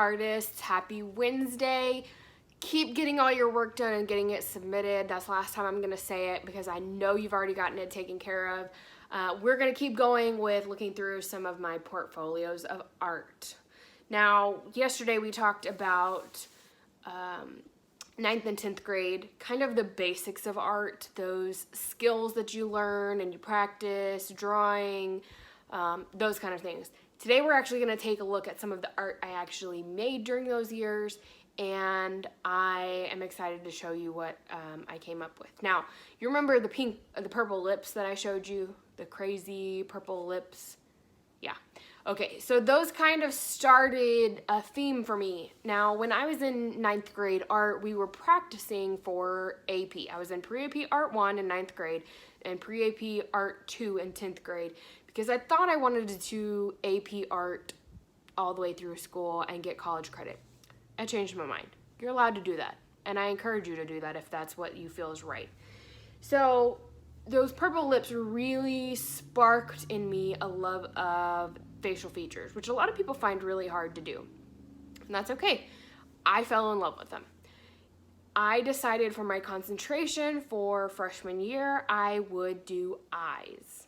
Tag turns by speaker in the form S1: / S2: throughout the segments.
S1: artists, happy Wednesday. Keep getting all your work done and getting it submitted. That's the last time I'm gonna say it because I know you've already gotten it taken care of. We're gonna keep going with looking through some of my portfolios of art. Now, yesterday we talked about 9th and 10th grade, kind of the basics of art, those skills that you learn and you practice, drawing, those kind of things. Today we're actually going to take a look at some of the art I actually made during those years, and I am excited to show you what I came up with. Now, you remember the purple lips that I showed you? The crazy purple lips? Yeah. Okay, so those kind of started a theme for me. Now, when I was in 9th grade art, we were practicing for AP. I was in pre-AP Art 1 in 9th grade and pre-AP Art 2 in 10th grade because I thought I wanted to do AP Art all the way through school and get college credit. I changed my mind. You're allowed to do that, and I encourage you to do that if that's what you feel is right. So those purple lips really sparked in me a love of facial features, which a lot of people find really hard to do. And that's okay. I fell in love with them. I decided for my concentration for freshman year, I would do eyes.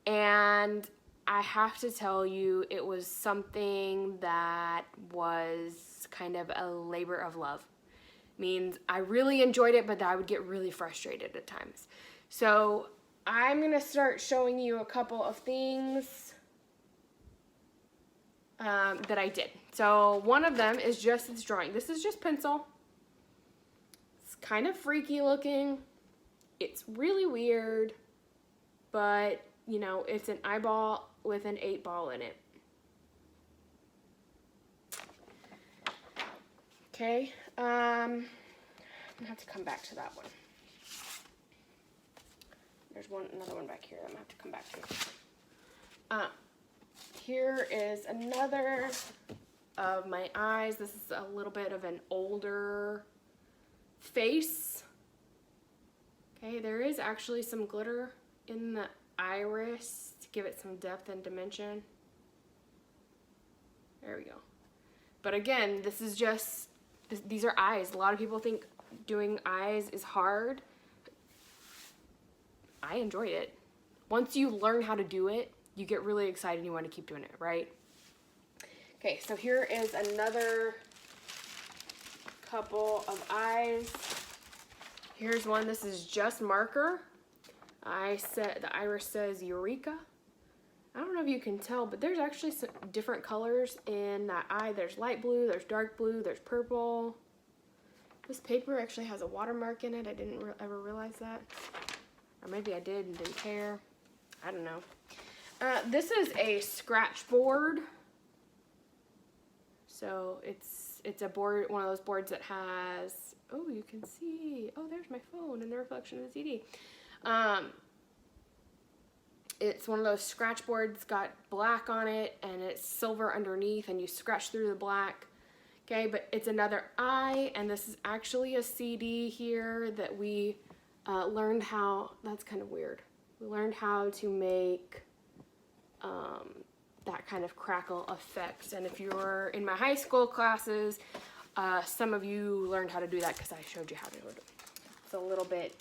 S1: And I have to tell you, it was something that was kind of a labor of love. Means I really enjoyed it, but I would get really frustrated at times. So I'm gonna start showing you a couple of things that I did. So one of them is just this drawing. This is just pencil. It's kind of freaky looking. It's really weird, but you know, it's an eyeball with an 8-ball in it. Okay, I'm gonna have to come back to that one. There's another one back here that I'm gonna have to come back to. Here is another of my eyes. This is a little bit of an older face. Okay, there is actually some glitter in the iris to give it some depth and dimension. There we go. But again, this is just, these are eyes. A lot of people think doing eyes is hard. I enjoyed it. Once you learn how to do it, you get really excited and you want to keep doing it, right? Okay, so here is another couple of eyes. Here's one. This is just marker. The iris says Eureka. I don't know if you can tell, but there's actually some different colors in that eye. There's light blue, there's dark blue, there's purple. This paper actually has a watermark in it. I didn't ever realize that. Or maybe I did and didn't care. I don't know. This is a scratch board. So it's a board, one of those boards that has, oh, you can see, oh, there's my phone and the reflection of the CD. It's one of those scratch boards, got black on it and it's silver underneath and you scratch through the black. Okay, but it's another eye, and this is actually a CD here that we learned how, that's kind of weird. We learned how to make that kind of crackle effect. And if you were in my high school classes, some of you learned how to do that because I showed you how to do it. It's a little bit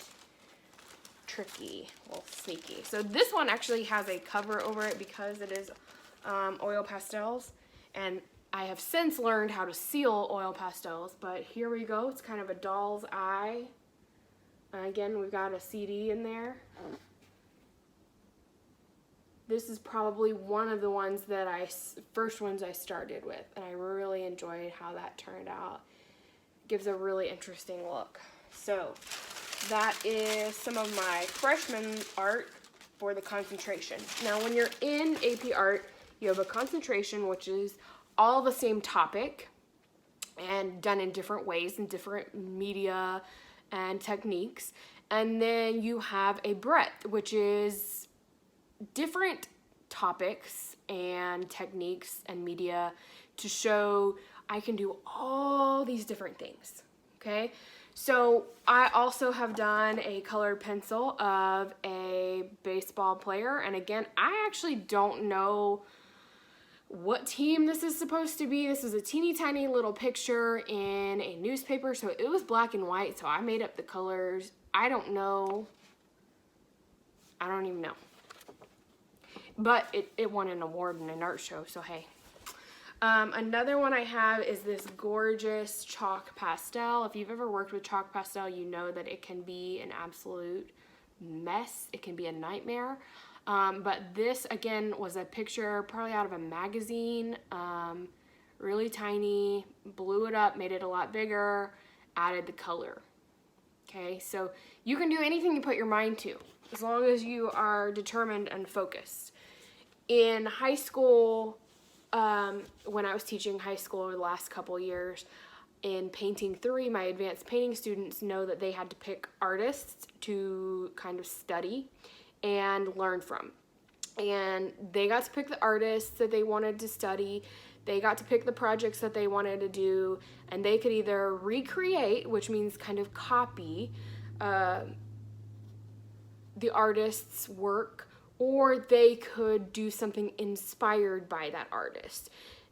S1: tricky, a little sneaky. So this one actually has a cover over it because it is oil pastels, and I have since learned how to seal oil pastels, but here we go. It's kind of a doll's eye. Again, we've got a CD in there. This is probably one of the ones that first ones I started with, and I really enjoyed how that turned out. It gives a really interesting look. So that is some of my freshman art for the concentration. Now, when you're in AP Art, you have a concentration, which is all the same topic and done in different ways and different media and techniques. And then you have a breadth, which is different topics and techniques and media to show I can do all these different things, okay? So I also have done a colored pencil of a baseball player, and again, I actually don't know what team this is supposed to be. This is a teeny tiny little picture in a newspaper, so it was black and white, so I made up the colors. I don't know. I don't even know. But it won an award in an art show, so hey. Another one I have is this gorgeous chalk pastel. If you've ever worked with chalk pastel, you know that it can be an absolute mess. It can be a nightmare. But this, again, was a picture probably out of a magazine, really tiny, blew it up, made it a lot bigger, added the color. Okay, so you can do anything you put your mind to, as long as you are determined and focused. In high school, when I was teaching high school over the last couple years, in Painting 3, my advanced painting students know that they had to pick artists to kind of study and learn from. And they got to pick the artists that they wanted to study, they got to pick the projects that they wanted to do, and they could either recreate, which means kind of copy, the artist's work, or they could do something inspired by that artist.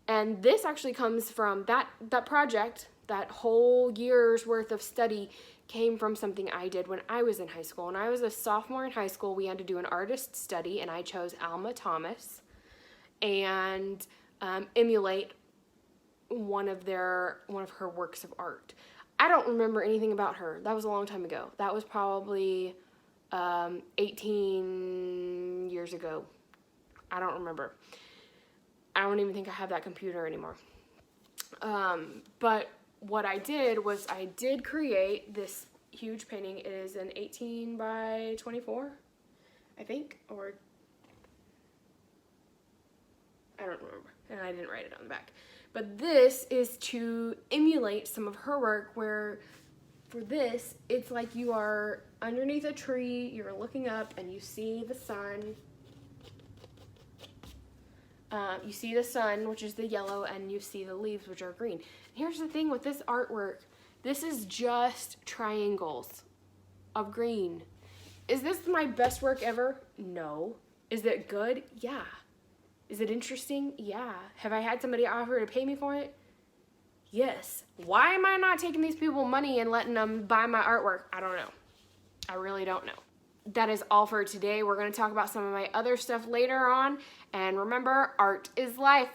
S1: And this actually comes from that project, that whole year's worth of study came from something I did when I was in high school. When I was a sophomore in high school, we had to do an artist study, and I chose Alma Thomas and emulate one of her works of art. I don't remember anything about her. That was a long time ago. That was probably 18 years ago. I don't remember. I don't even think I have that computer anymore. But what I did was I did create this huge painting. It is an 18 by 24, I think, or I don't remember, and I didn't write it on the back. But this is to emulate some of her work, where for this, it's like you are underneath a tree, you're looking up, and you see the sun. You see the sun, which is the yellow, and you see the leaves, which are green. Here's the thing with this artwork. This is just triangles of green. Is this my best work ever? No. Is it good? Yeah. Is it interesting? Yeah. Have I had somebody offer to pay me for it? Yes. Why am I not taking these people money and letting them buy my artwork? I don't know. I really don't know. That is all for today. We're going to talk about some of my other stuff later on. And remember, art is life.